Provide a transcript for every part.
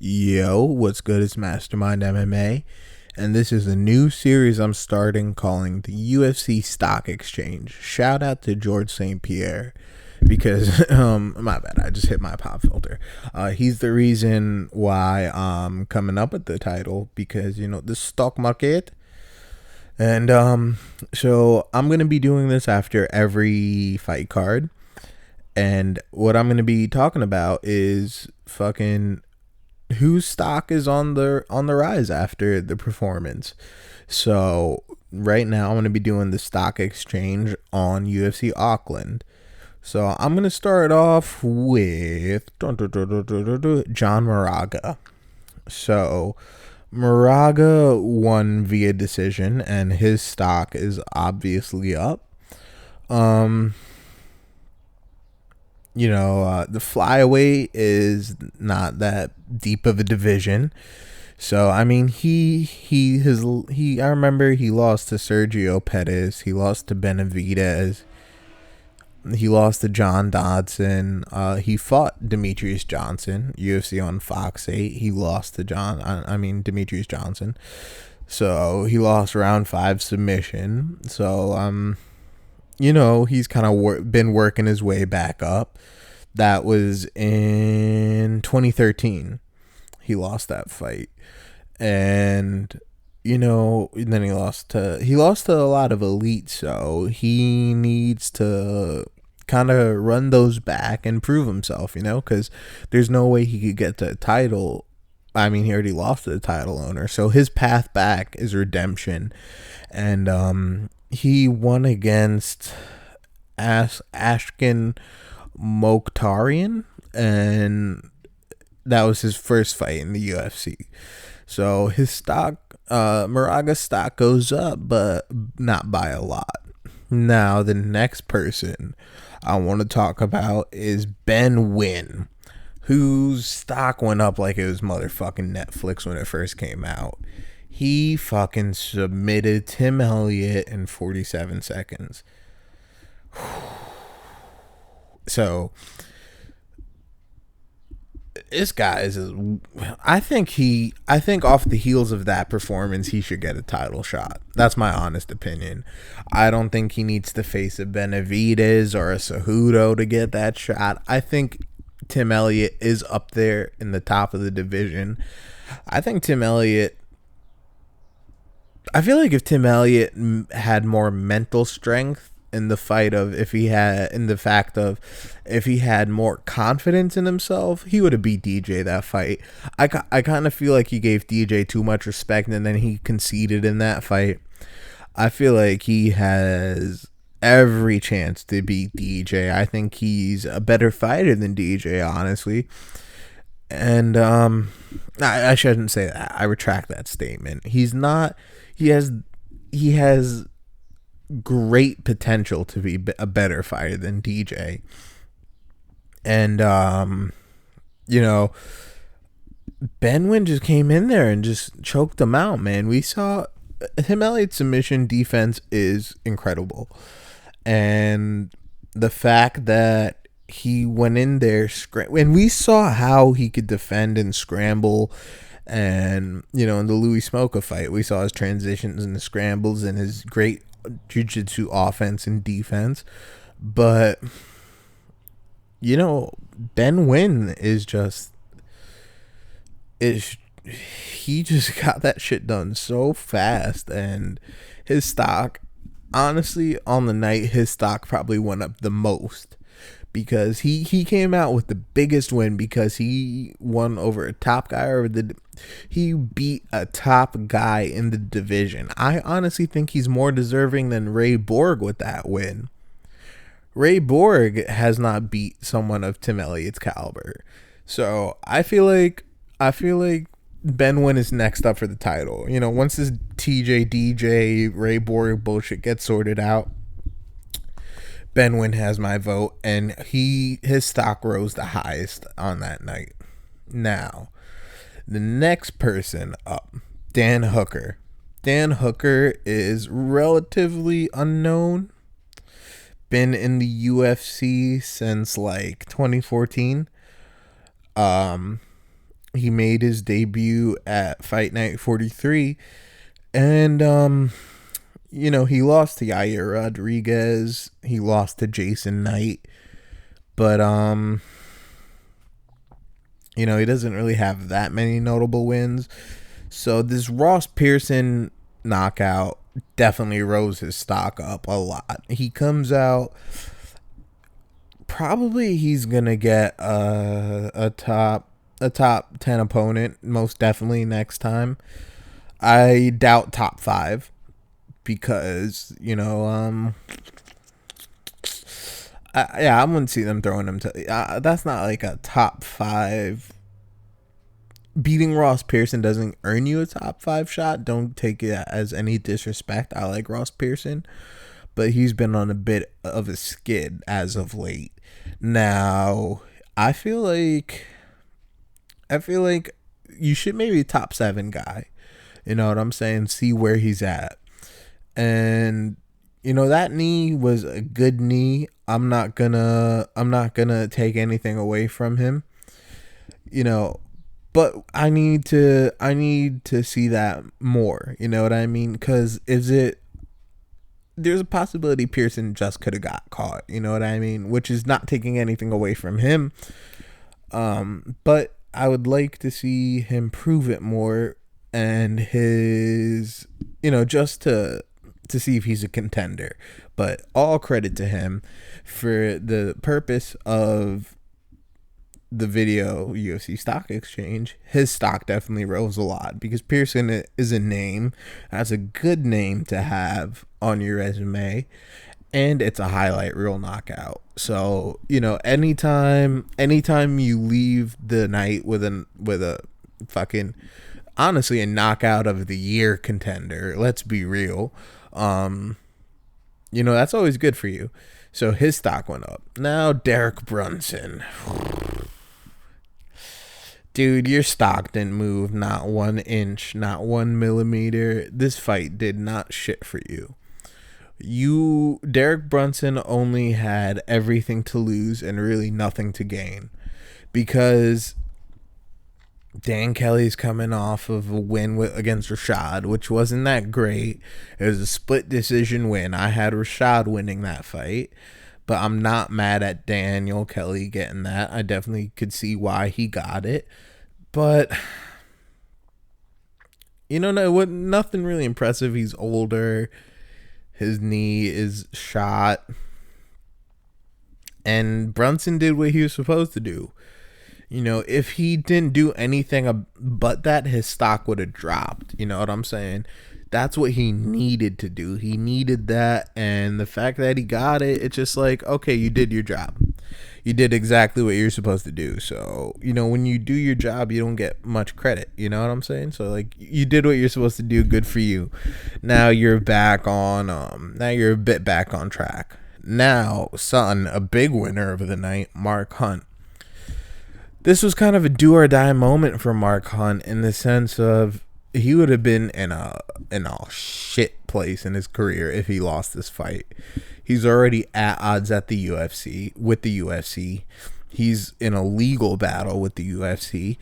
Yo, what's good? It's Mastermind MMA, and this is a new series I'm starting calling the UFC Stock Exchange. Shout out to George St. Pierre because, my bad, I just hit my pop filter. He's the reason why I'm coming up with the title because, the stock market. And, so I'm going to be doing this after every fight card. And what I'm going to be talking about is fucking whose stock is on the rise after the performance. So right now I'm going to be doing the stock exchange on UFC Auckland. So I'm going to start off with John Moraga. So Moraga won via decision and his stock is obviously up. Um the flyweight is not that deep of a division. So I mean, I remember he lost to Sergio Pettis, he lost to Benavidez, he lost to John Dodson. He fought Demetrius Johnson, UFC on Fox 8. He lost to Demetrius Johnson. So he lost round 5 submission. So he's kind of been working his way back up. That was in 2013. He lost that fight, and then he lost to a lot of elites. So he needs to kind of run those back and prove himself. Because there's no way he could get to a title. I mean, he already lost to the title owner, so his path back is redemption, and he won against Ashkan Mokhtarian, and that was his first fight in the UFC. So his stock, Moraga's stock goes up, but not by a lot. Now, the next person I want to talk about is Ben Nguyen, whose stock went up like it was motherfucking Netflix when it first came out. He fucking submitted Tim Elliott in 47 seconds. So this guy is, I think off the heels of that performance, he should get a title shot. That's my honest opinion. I don't think he needs to face a Benavidez or a Cejudo to get that shot. I think Tim Elliott is up there in the top of the division. I think Tim Elliott, I feel like if Tim Elliott had more mental strength in the fight of if he had more confidence in himself, he would have beat DJ that fight. I kind of feel like he gave DJ too much respect and then he conceded in that fight. I feel like he has every chance to beat DJ. I think he's a better fighter than DJ, honestly. And I shouldn't say that. I retract that statement. He's not. He has great potential to be a better fighter than DJ. And Ben Nguyen just came in there and just choked him out, man. We saw Tim Elliott's submission defense is incredible. And the fact that he went in there and we saw how he could defend and scramble. And in the Louis Smoka fight, we saw his transitions and the scrambles and his great jiu-jitsu offense and defense. But Ben Nguyen he just got that shit done so fast. And his stock, honestly, on the night, his stock probably went up the most because he came out with the biggest win because he won over a top guy, or he beat a top guy in the division. I honestly think he's more deserving than Ray Borg with that win. Ray Borg has not beat someone of Tim Elliott's caliber. So I feel like Ben Nguyen is next up for the title. Once this TJ DJ Ray Borg bullshit gets sorted out, Ben Nguyen has my vote, and his stock rose the highest on that night. Now, the next person up, Dan Hooker. Dan Hooker is relatively unknown. Been in the UFC since like 2014. He made his debut at Fight Night 43, and he lost to Yair Rodriguez. He lost to Jason Knight, but he doesn't really have that many notable wins. So this Ross Pearson knockout definitely rose his stock up a lot. He comes out, probably he's gonna get a top 10 opponent, most definitely next time. I doubt top 5 because I wouldn't see them throwing him to. That's not like a top 5. Beating Ross Pearson doesn't earn you a top 5 shot. Don't take it as any disrespect. I like Ross Pearson, but he's been on a bit of a skid as of late. Now, I feel like you should maybe top 7 guy. You know what I'm saying? See where he's at. And that knee was a good knee. I'm not gonna take anything away from him. But I need to see that more. You know what I mean? Because there's a possibility Pearson just could have got caught. You know what I mean? Which is not taking anything away from him. But I would like to see him prove it more, and his, just to see if he's a contender. But all credit to him for the purpose of the video UFC stock exchange. His stock definitely rose a lot because Pearson is a name. That's a good name to have on your resume, and it's a highlight reel knockout. So anytime you leave the night with a fucking, honestly, a knockout of the year contender, let's be real, that's always good for you. So his stock went up. Now Derek Brunson. Dude, your stock didn't move not 1 inch, not 1 millimeter. This fight did not shit for you. Derek Brunson only had everything to lose and really nothing to gain, because Dan Kelly's coming off of a win against Rashad, which wasn't that great. It was a split decision win. I had Rashad winning that fight, but I'm not mad at Daniel Kelly getting that. I definitely could see why he got it, but nothing really impressive. He's older. His knee is shot, and Brunson did what he was supposed to do. If he didn't do anything but that, his stock would have dropped. You know what I'm saying? That's what he needed to do. He needed that, and the fact that he got it, it's just like, okay, you did your job. You did exactly what you're supposed to do. So, when you do your job, you don't get much credit. You know what I'm saying? So, like, you did what you're supposed to do. Good for you. Now you're back on, now you're a bit back on track. Now, son, a big winner of the night, Mark Hunt. This was kind of a do or die moment for Mark Hunt, in the sense of he would have been in a shit place in his career if he lost this fight. He's already at odds with the UFC. He's in a legal battle with the UFC.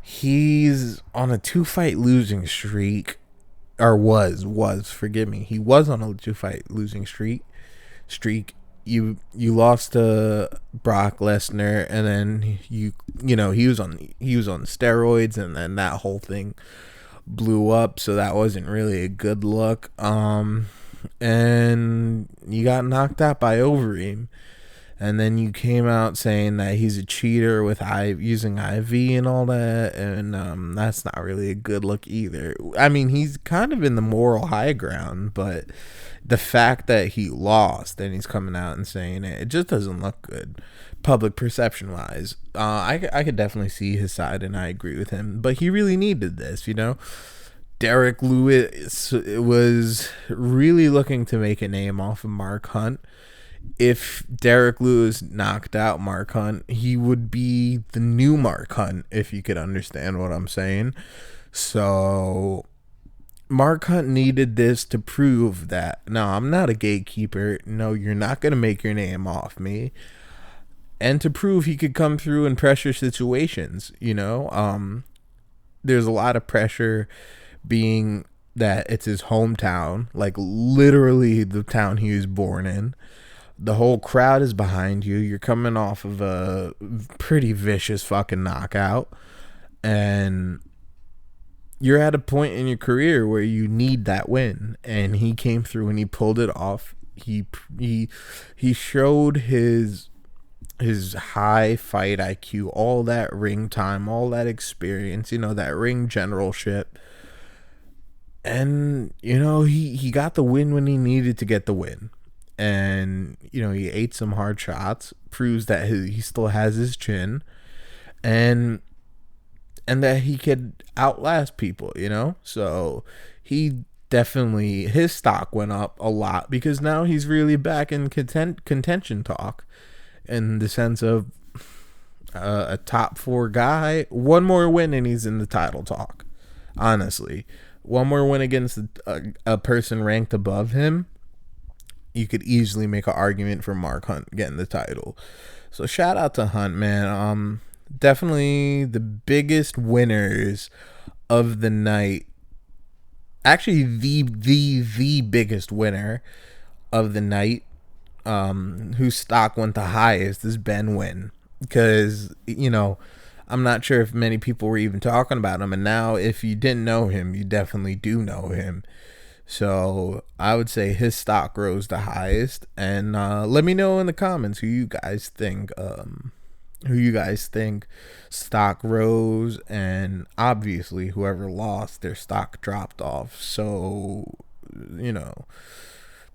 He's on a 2-fight losing streak, or forgive me. He was on a 2-fight losing streak. You lost to Brock Lesnar, and then he was on steroids, and then that whole thing blew up, so that wasn't really a good look. And you got knocked out by Overeem, and then you came out saying that he's a cheater with using IV and all that, and that's not really a good look either. I mean, he's kind of in the moral high ground, but the fact that he lost and he's coming out and saying it just doesn't look good, public perception wise. I could definitely see his side, and I agree with him, but he really needed this. Derek Lewis was really looking to make a name off of Mark Hunt. If Derek Lewis knocked out Mark Hunt, he would be the new Mark Hunt, if you could understand what I'm saying. So Mark Hunt needed this to prove that, no, I'm not a gatekeeper. No, you're not going to make your name off me. And to prove he could come through in pressure situations, there's a lot of pressure being that it's his hometown, like literally the town he was born in. The whole crowd is behind you. You're coming off of a pretty vicious fucking knockout, and you're at a point in your career where you need that win, and he came through and he pulled it off. He he showed his high fight IQ, all that ring time, all that experience, that ring generalship. And he got the win when he needed to get the win. And he ate some hard shots, proves that he still has his chin, and that he could outlast people. So he definitely, his stock went up a lot because now he's really back in contention talk, in the sense of a top 4 guy. One more win and he's in the title talk. Honestly, one more win against a person ranked above him, you could easily make an argument for Mark Hunt getting the title. So shout out to Hunt, man. Definitely the biggest winners of the night. Actually, the biggest winner of the night, whose stock went the highest, is Ben Wynn. Because, I'm not sure if many people were even talking about him. And now, if you didn't know him, you definitely do know him. So I would say his stock rose the highest. And let me know in the comments who you guys think stock rose, and obviously whoever lost, their stock dropped off. So,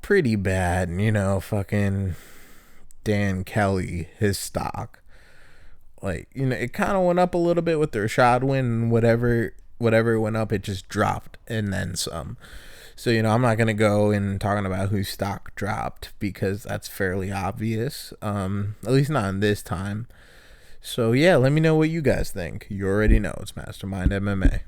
pretty bad. Fucking Dan Kelly, his stock, like, it kind of went up a little bit with the Rashad win, and whatever went up, it just dropped and then some. So, I'm not going to go in talking about whose stock dropped because that's fairly obvious, at least not in this time. So, yeah, let me know what you guys think. You already know it's Mastermind MMA.